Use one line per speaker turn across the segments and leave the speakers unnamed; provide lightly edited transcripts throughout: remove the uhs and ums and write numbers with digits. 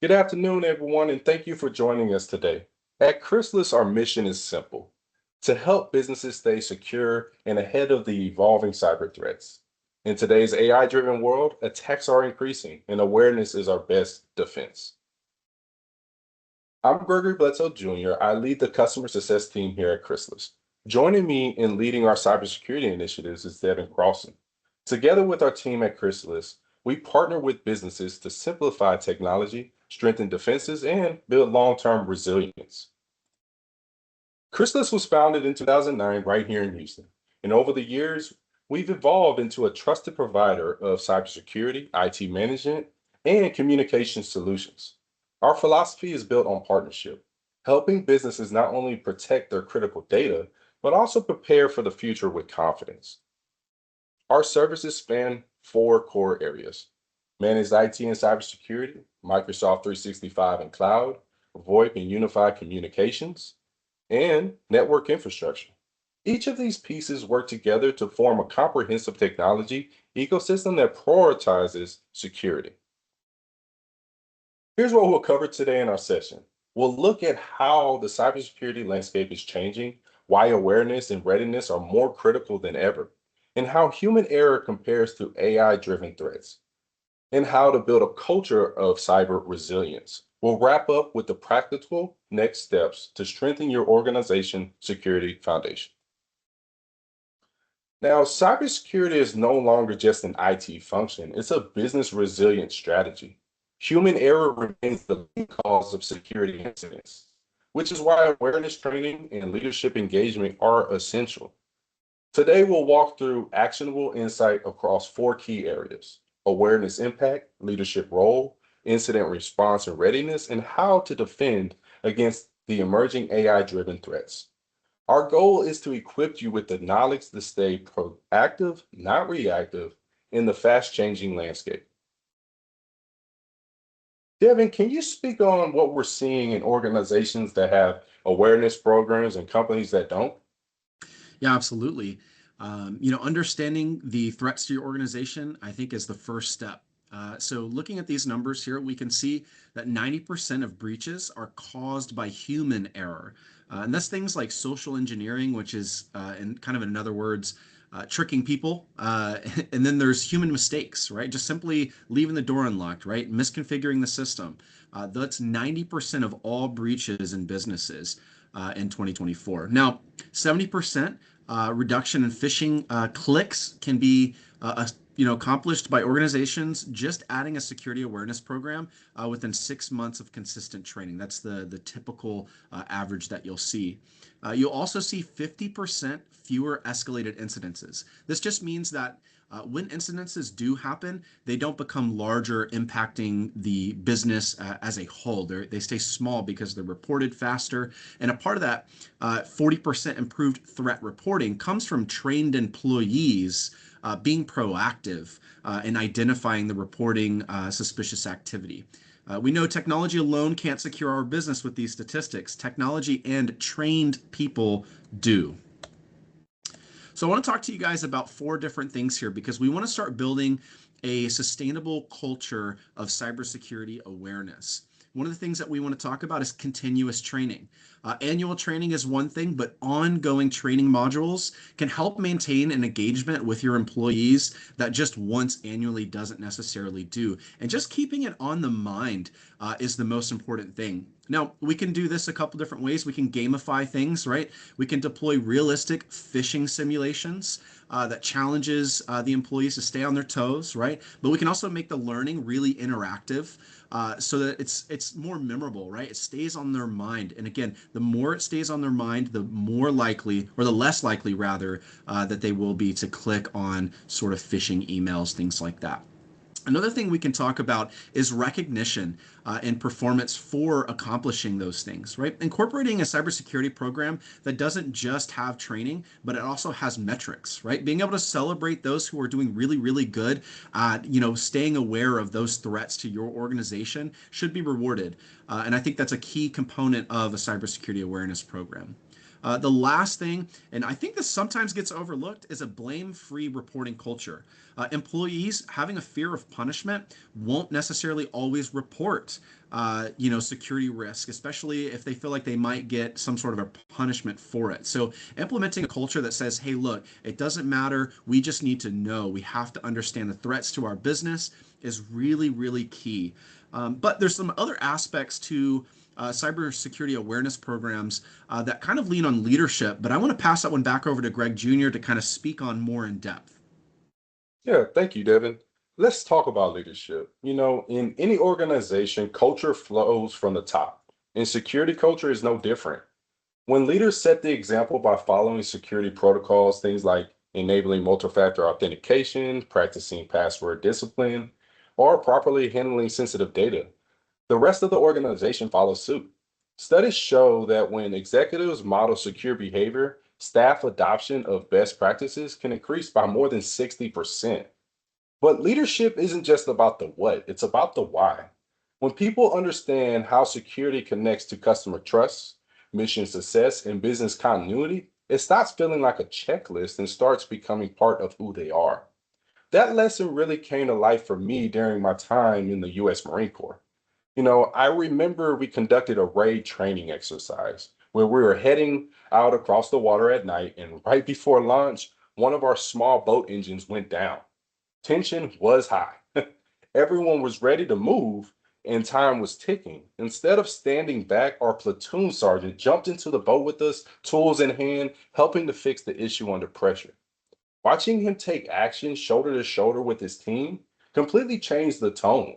Good afternoon, everyone, and thank you for joining us today. At Chrysalis, our mission is simple to help businesses stay secure and ahead of the evolving cyber threats. In today's AI driven world, attacks are increasing, and awareness is our best defense. I'm Gregory Bledsoe Jr. I lead the customer success team here at Chrysalis. Joining me in leading our cybersecurity initiatives is Devyn Crowson. Together with our team at Chrysalis, we partner with businesses to simplify technology, strengthen defenses, and build long-term resilience. Chrysalis was founded in 2009 right here in Houston, and over the years, we've evolved into a trusted provider of cybersecurity, IT management, and communication solutions. Our philosophy is built on partnership, helping businesses not only protect their critical data, but also prepare for the future with confidence. Our services span four core areas: managed IT and cybersecurity, Microsoft 365 and cloud, VoIP and unified communications, and network infrastructure. Each of these pieces work together to form a comprehensive technology ecosystem that prioritizes security. Here's what we'll cover today in our session. We'll look at how the cybersecurity landscape is changing, why awareness and readiness are more critical than ever, and how human error compares to AI driven threats, and how to build a culture of cyber resilience. We'll wrap up with the practical next steps to strengthen your organization security foundation. Now, cybersecurity is no longer just an IT function, it's a business resilience strategy. Human error remains the leading cause of security incidents, which is why awareness training and leadership engagement are essential. Today, we'll walk through actionable insight across four key areas: awareness impact, leadership role, incident response and readiness, and how to defend against the emerging AI driven threats. Our goal is to equip you with the knowledge to stay proactive, not reactive, in the fast changing landscape. Devin, can you speak on what we're seeing in organizations that have awareness programs and companies that don't?
Yeah, absolutely. Understanding the threats to your organization, I think, is the first step. So, looking at these numbers here, we can see that 90% of breaches are caused by human error. And that's things like social engineering, which is, in other words, tricking people. And then there's human mistakes, right? Just simply leaving the door unlocked, right? Misconfiguring the system. That's 90% of all breaches in businesses in 2024. Now, 70% reduction in phishing clicks can be accomplished by organizations just adding a security awareness program within 6 months of consistent training. That's the typical average that you'll see. You'll also see 50% fewer escalated incidences. This just means that when incidences do happen, they don't become larger, impacting the business as a whole. They stay small because they're reported faster. And a part of that 40% improved threat reporting comes from trained employees being proactive in identifying the reporting suspicious activity. We know technology alone can't secure our business with these statistics. Technology and trained people do. So I want to talk to you guys about four different things here because we want to start building a sustainable culture of cybersecurity awareness. One of the things that we want to talk about is continuous training. Annual training is one thing, but ongoing training modules can help maintain an engagement with your employees that just once annually doesn't necessarily do. And just keeping it on the mind is the most important thing. Now, we can do this a couple different ways. We can gamify things, right? We can deploy realistic phishing simulations that challenges the employees to stay on their toes, right? But we can also make the learning really interactive so that it's more memorable, right? It stays on their mind. And again, the more it stays on their mind, the more likely, or the less likely rather, that they will be to click on sort of phishing emails, things like that. Another thing we can talk about is recognition and performance for accomplishing those things, right? Incorporating a cybersecurity program that doesn't just have training, but it also has metrics, right? Being able to celebrate those who are doing really, really good, staying aware of those threats to your organization should be rewarded. And I think that's a key component of a cybersecurity awareness program. The last thing, and I think this sometimes gets overlooked, is a blame-free reporting culture. Employees having a fear of punishment won't necessarily always report, security risk, especially if they feel like they might get some sort of a punishment for it. So implementing a culture that says, hey, look, it doesn't matter. We just need to know. We have to understand the threats to our business is really, really key. But there's some other aspects to cybersecurity awareness programs that kind of lean on leadership. But I want to pass that one back over to Greg Jr. to kind of speak on more in depth.
Yeah, thank you, Devin. Let's talk about leadership. In any organization, culture flows from the top, and security culture is no different. When leaders set the example by following security protocols, things like enabling multi-factor authentication, practicing password discipline, or properly handling sensitive data, the rest of the organization follows suit. Studies show that when executives model secure behavior, staff adoption of best practices can increase by more than 60%. But leadership isn't just about the what, it's about the why. When people understand how security connects to customer trust, mission success, and business continuity, it stops feeling like a checklist and starts becoming part of who they are. That lesson really came to life for me during my time in the US Marine Corps. I remember we conducted a raid training exercise where we were heading out across the water at night, and right before launch, one of our small boat engines went down. Tension was high. Everyone was ready to move, and time was ticking. Instead of standing back, our platoon sergeant jumped into the boat with us, tools in hand, helping to fix the issue under pressure. Watching him take action shoulder to shoulder with his team completely changed the tone.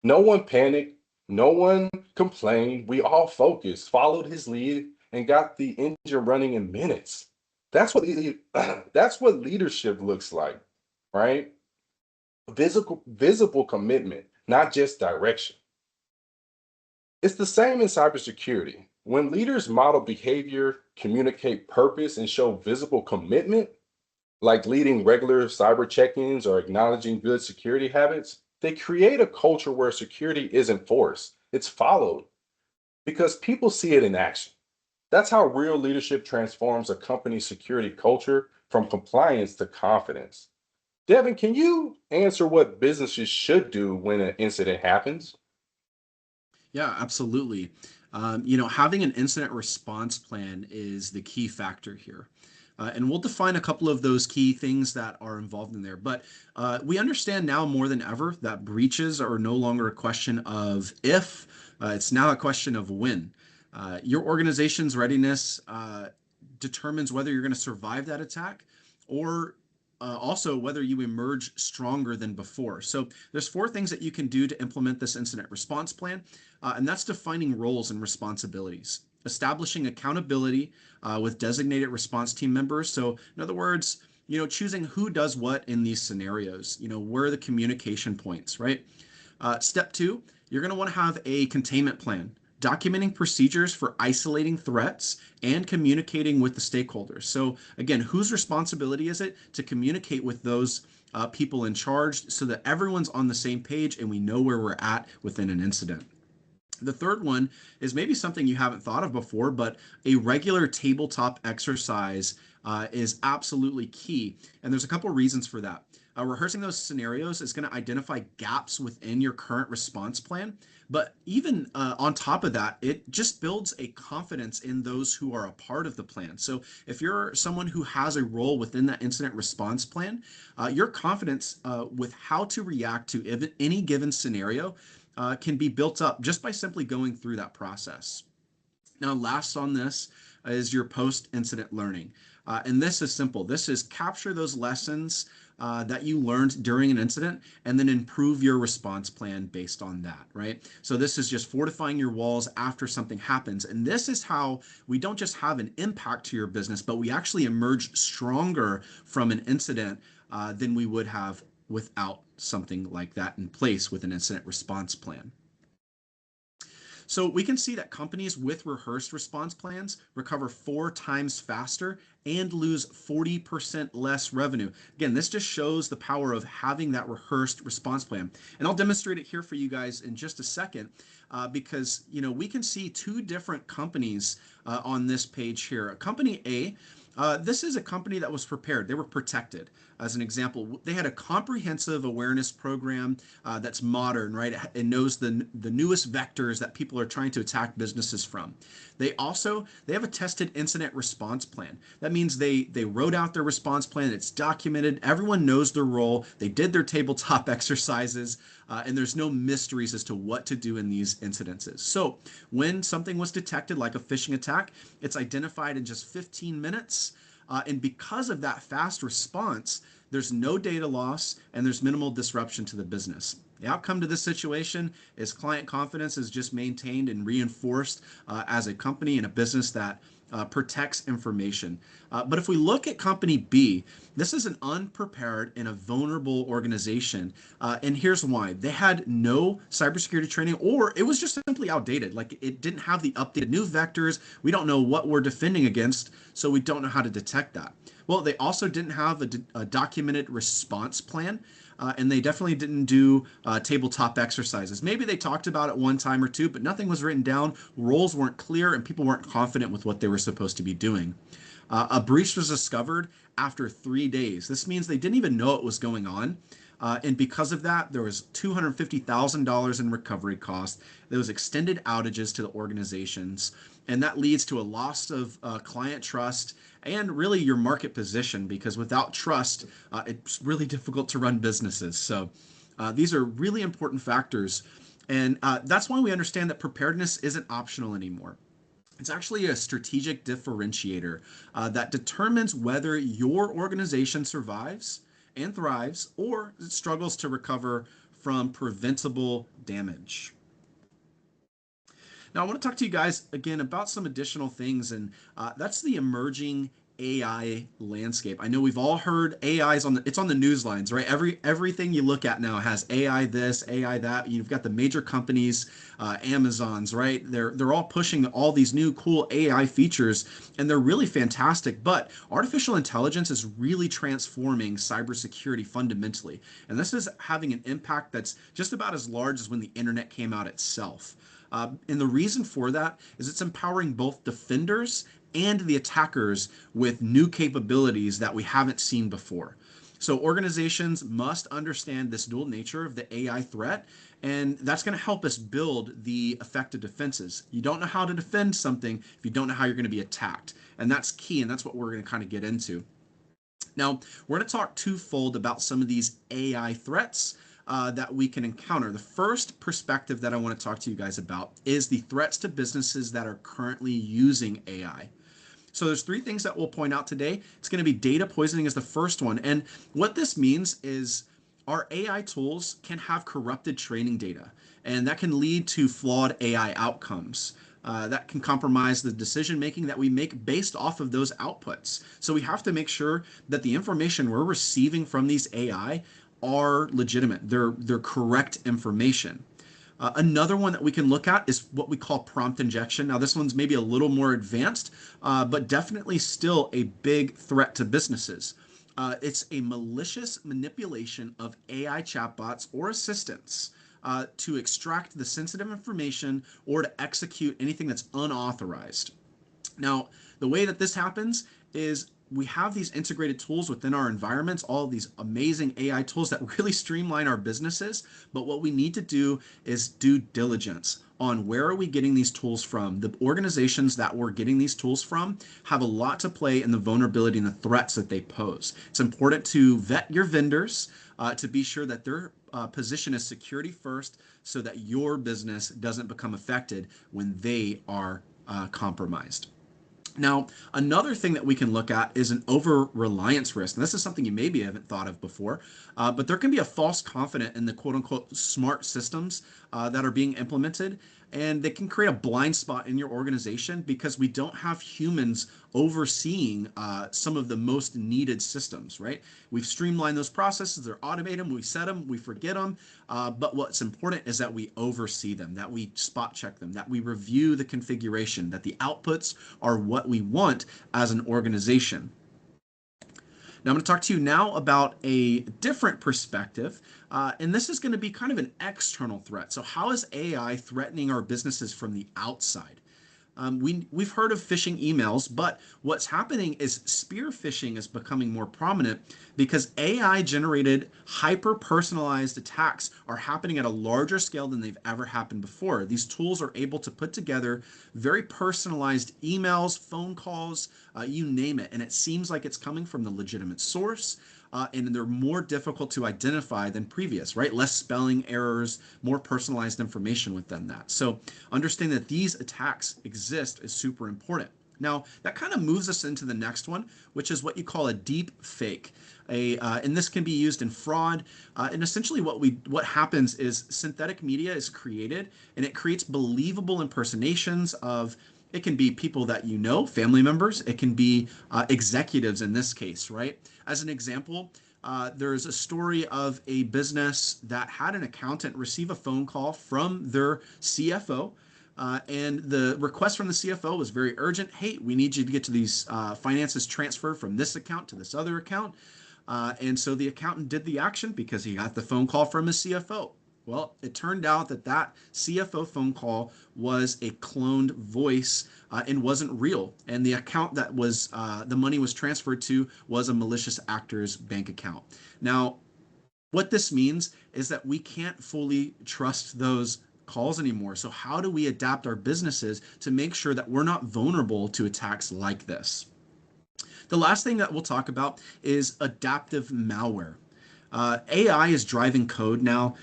No one panicked, no one complained. We all focused, followed his lead, and got the engine running in minutes. That's what that's what leadership looks like, right? Visible commitment, not just direction. It's the same in cybersecurity. When leaders model behavior, communicate purpose, and show visible commitment, like leading regular cyber check-ins or acknowledging good security habits, they create a culture where security isn't forced, it's followed because people see it in action. That's how real leadership transforms a company's security culture from compliance to confidence. Devin, can you answer what businesses should do when an incident happens?
Yeah, absolutely. Having an incident response plan is the key factor here. And we'll define a couple of those key things that are involved in there. But we understand now more than ever that breaches are no longer a question of if, it's now a question of when. Your organization's readiness determines whether you're going to survive that attack or also whether you emerge stronger than before. So there's four things that you can do to implement this incident response plan, and that's defining roles and responsibilities, establishing accountability with designated response team members. So in other words, choosing who does what in these scenarios, where are the communication points, right? Step two, you're going to want to have a containment plan, documenting procedures for isolating threats and communicating with the stakeholders. So again, whose responsibility is it to communicate with those people in charge so that everyone's on the same page and we know where we're at within an incident? The third one is maybe something you haven't thought of before, but a regular tabletop exercise is absolutely key. And there's a couple of reasons for that. Rehearsing those scenarios is going to identify gaps within your current response plan. But even on top of that, it just builds a confidence in those who are a part of the plan. So if you're someone who has a role within that incident response plan, your confidence with how to react to any given scenario can be built up just by simply going through that process. Now, last on this is your post-incident learning. And this is simple. This is capture those lessons that you learned during an incident and then improve your response plan based on that, right? So this is just fortifying your walls after something happens. And this is how we don't just have an impact to your business, but we actually emerge stronger from an incident than we would have without something like that in place with an incident response plan. So we can see that companies with rehearsed response plans recover 4 times faster and lose 40% less revenue. Again, this just shows the power of having that rehearsed response plan. And I'll demonstrate it here for you guys in just a second, because we can see two different companies on this page here. Company A, this is a company that was prepared. They were protected. As an example, they had a comprehensive awareness program that's modern, right? It knows the newest vectors that people are trying to attack businesses from. They have a tested incident response plan. That means they wrote out their response plan. It's documented. Everyone knows their role. They did their tabletop exercises, and there's no mysteries as to what to do in these incidences. So when something was detected, like a phishing attack, it's identified in just 15 minutes. And because of that fast response, there's no data loss and there's minimal disruption to the business. The outcome to this situation is client confidence is just maintained and reinforced as a company and a business that protects information. But if we look at company B, this is an unprepared and a vulnerable organization. And here's why. They had no cybersecurity training, or it was just simply outdated. Like, it didn't have the updated new vectors. We don't know what we're defending against, so we don't know how to detect that. Well, they also didn't have a documented response plan. And they definitely didn't do tabletop exercises. Maybe they talked about it one time or two, but nothing was written down. Roles weren't clear, and people weren't confident with what they were supposed to be doing. A breach was discovered after 3 days. This means they didn't even know it was going on. And because of that, there was $250,000 in recovery costs. There was extended outages to the organizations, and that leads to a loss of client trust and really your market position, because without trust, it's really difficult to run businesses. So these are really important factors. And that's why we understand that preparedness isn't optional anymore. It's actually a strategic differentiator that determines whether your organization survives and thrives or struggles to recover from preventable damage. Now, I want to talk to you guys again about some additional things, and that's the emerging AI landscape. I know we've all heard AI is it's on the news lines, right? Everything you look at now has AI this, AI that. You've got the major companies, Amazon's, right? They're all pushing all these new cool AI features, and they're really fantastic. But artificial intelligence is really transforming cybersecurity fundamentally, and this is having an impact that's just about as large as when the internet came out itself. And the reason for that is it's empowering both defenders and the attackers with new capabilities that we haven't seen before. So organizations must understand this dual nature of the AI threat, and that's going to help us build the effective defenses. You don't know how to defend something if you don't know how you're going to be attacked. And that's key, and that's what we're going to kind of get into. Now, we're going to talk twofold about some of these AI threats that we can encounter. The first perspective that I want to talk to you guys about is the threats to businesses that are currently using AI. So there's 3 things that we'll point out today. It's going to be data poisoning is the first one. And what this means is our AI tools can have corrupted training data, and that can lead to flawed AI outcomes. That can compromise the decision making that we make based off of those outputs. So we have to make sure that the information we're receiving from these AI are legitimate. They're correct information. Another one that we can look at is what we call prompt injection. Now, this one's maybe a little more advanced, but definitely still a big threat to businesses. It's a malicious manipulation of AI chatbots or assistants to extract the sensitive information or to execute anything that's unauthorized. Now, the way that this happens is we have these integrated tools within our environments, all of these amazing AI tools that really streamline our businesses. But what we need to do is due diligence on where are we getting these tools from. The organizations that we're getting these tools from have a lot to play in the vulnerability and the threats that they pose. It's important to vet your vendors to be sure that their position is security first, so that your business doesn't become affected when they are compromised. Now, another thing that we can look at is an over-reliance risk. And this is something you maybe haven't thought of before, but there can be a false confidence in the quote-unquote smart systems that are being implemented. And they can create a blind spot in your organization because we don't have humans overseeing some of the most needed systems, right? We've streamlined those processes, they're automated them, we set them, we forget them. But what's important is that we oversee them, that we spot check them, that we review the configuration, that the outputs are what we want as an organization. Now, I'm going to talk to you now about a different perspective, and this is going to be kind of an external threat. So, how is AI threatening our businesses from the outside? We've heard of phishing emails, but what's happening is spear phishing is becoming more prominent because AI generated hyper personalized attacks are happening at a larger scale than they've ever happened before. These tools are able to put together very personalized emails, phone calls, you name it, and it seems like it's coming from the legitimate source. And they're more difficult to identify than previous, right? Less spelling errors, more personalized information within that. So understanding that these attacks exist is super important. Now, that kind of moves us into the next one, which is what you call a deep fake. And this can be used in fraud. And essentially, what happens is synthetic media is created, and it creates believable impersonations of. It can be people that you know, family members. It can be executives in this case, right? As an example, there's a story of a business that had an accountant receive a phone call from their CFO. And the request from the CFO was very urgent. Hey, we need you to get to these finances transferred from this account to this other account. And so the accountant did the action because he got the phone call from his CFO. Well, it turned out that that CFO phone call was a cloned voice and wasn't real. And the account that was the money was transferred to was a malicious actor's bank account. Now, what this means is that we can't fully trust those calls anymore. So how do we adapt our businesses to make sure that we're not vulnerable to attacks like this? The last thing that we'll talk about is adaptive malware. AI is driving code now.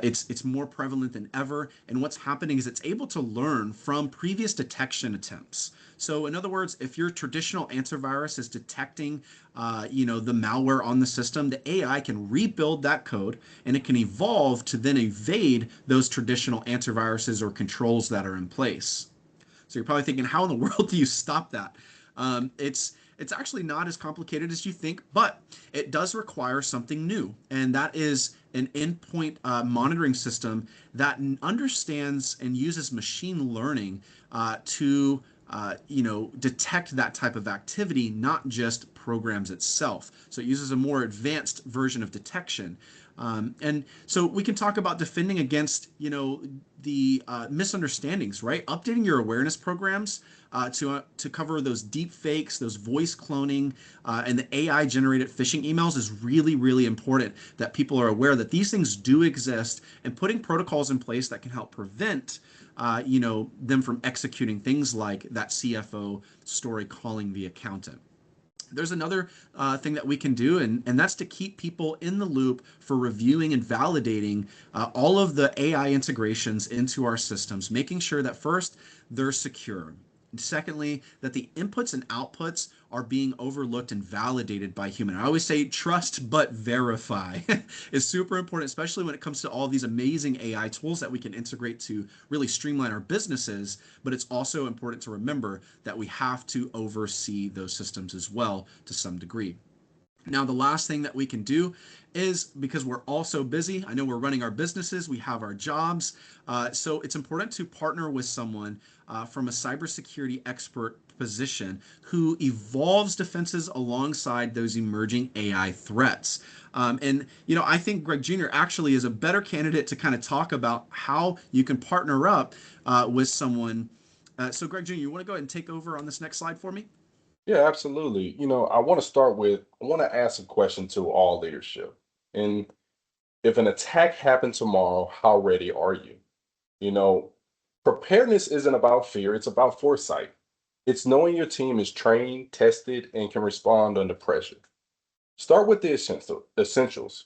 It's more prevalent than ever, and what's happening is it's able to learn from previous detection attempts. So, in other words, if your traditional antivirus is detecting, the malware on the system, the AI can rebuild that code, and it can evolve to then evade those traditional antiviruses or controls that are in place. So you're probably thinking, how in the world do you stop that? It's actually not as complicated as you think, but it does require something new, and that is an endpoint monitoring system that understands and uses machine learning to detect that type of activity, not just programs itself. So it uses a more advanced version of detection. And so we can talk about defending against, the misunderstandings, right? Updating your awareness programs to cover those deep fakes, those voice cloning, and the AI generated phishing emails is really, really important that people are aware that these things do exist and putting protocols in place that can help prevent them from executing things like that CFO story calling the accountant. There's another thing that we can do, and that's to keep people in the loop for reviewing and validating all of the AI integrations into our systems, making sure that first, they're secure. Secondly, that the inputs and outputs are being overlooked and validated by human. I always say trust but verify is super important, especially when it comes to all these amazing AI tools that we can integrate to really streamline our businesses. But it's also important to remember that we have to oversee those systems as well to some degree. Now, the last thing that we can do is because we're all so busy, I know we're running our businesses, we have our jobs, so it's important to partner with someone from a cybersecurity expert position who evolves defenses alongside those emerging AI threats. I think Greg Jr. actually is a better candidate to kind of talk about how you can partner up with someone. So, Greg Jr., you want to go ahead and take over on this next slide for me?
Yeah, absolutely. I want to ask a question to all leadership. And if an attack happened tomorrow, how ready are you? You know, Preparedness isn't about fear, it's about foresight. It's knowing your team is trained, tested, and can respond under pressure. Start with the essentials.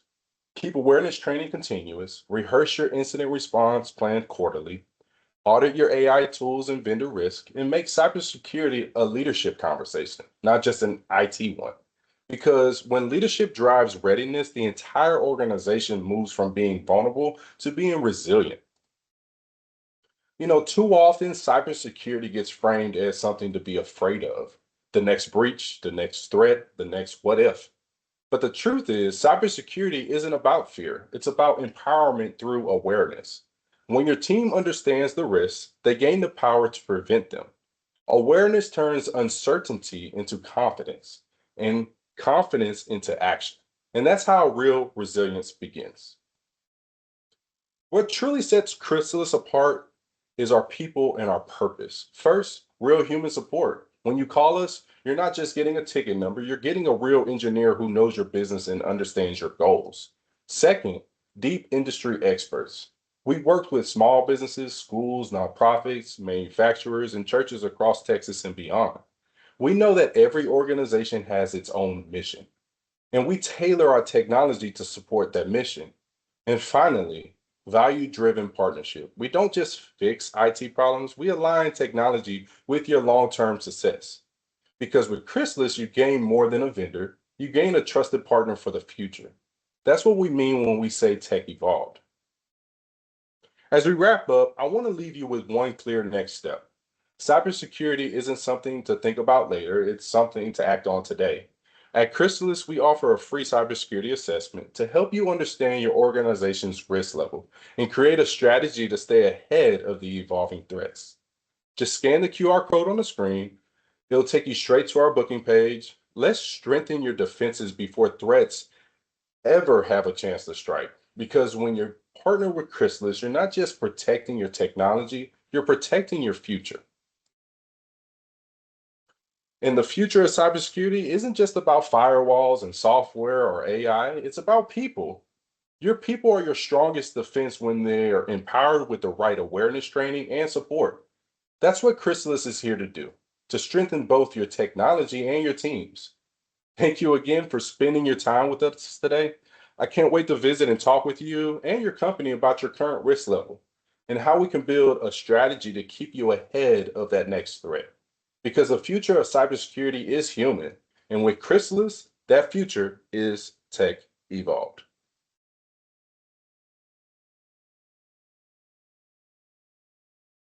Keep awareness training continuous, rehearse your incident response plan quarterly, audit your AI tools and vendor risk, and make cybersecurity a leadership conversation, not just an IT one. Because when leadership drives readiness, the entire organization moves from being vulnerable to being resilient. Too often cybersecurity gets framed as something to be afraid of. The next breach, the next threat, the next what if. But the truth is, cybersecurity isn't about fear. It's about empowerment through awareness. When your team understands the risks, they gain the power to prevent them. Awareness turns uncertainty into confidence and confidence into action. And that's how real resilience begins. What truly sets Chrysalis apart is our people and our purpose. First, real human support. When you call us, you're not just getting a ticket number, you're getting a real engineer who knows your business and understands your goals. Second, deep industry experts. We worked with small businesses, schools, nonprofits, manufacturers, and churches across Texas and beyond. We know that every organization has its own mission, and we tailor our technology to support that mission. And finally, value driven partnership. We don't just fix IT problems, we align technology with your long term success. Because with Chrysalis, you gain more than a vendor, you gain a trusted partner for the future. That's what we mean when we say tech evolved. As we wrap up, I want to leave you with one clear next step. Cybersecurity isn't something to think about later, it's something to act on today. At Chrysalis, we offer a free cybersecurity assessment to help you understand your organization's risk level and create a strategy to stay ahead of the evolving threats. Just scan the QR code on the screen, it'll take you straight to our booking page. Let's strengthen your defenses before threats ever have a chance to strike. Because when you're partnered with Chrysalis, you're not just protecting your technology, you're protecting your future. And the future of cybersecurity isn't just about firewalls and software or AI, it's about people. Your people are your strongest defense when they are empowered with the right awareness training and support. That's what Chrysalis is here to do, to strengthen both your technology and your teams. Thank you again for spending your time with us today. I can't wait to visit and talk with you and your company about your current risk level and how we can build a strategy to keep you ahead of that next threat. Because the future of cybersecurity is human, and with Chrysalis, that future is tech evolved.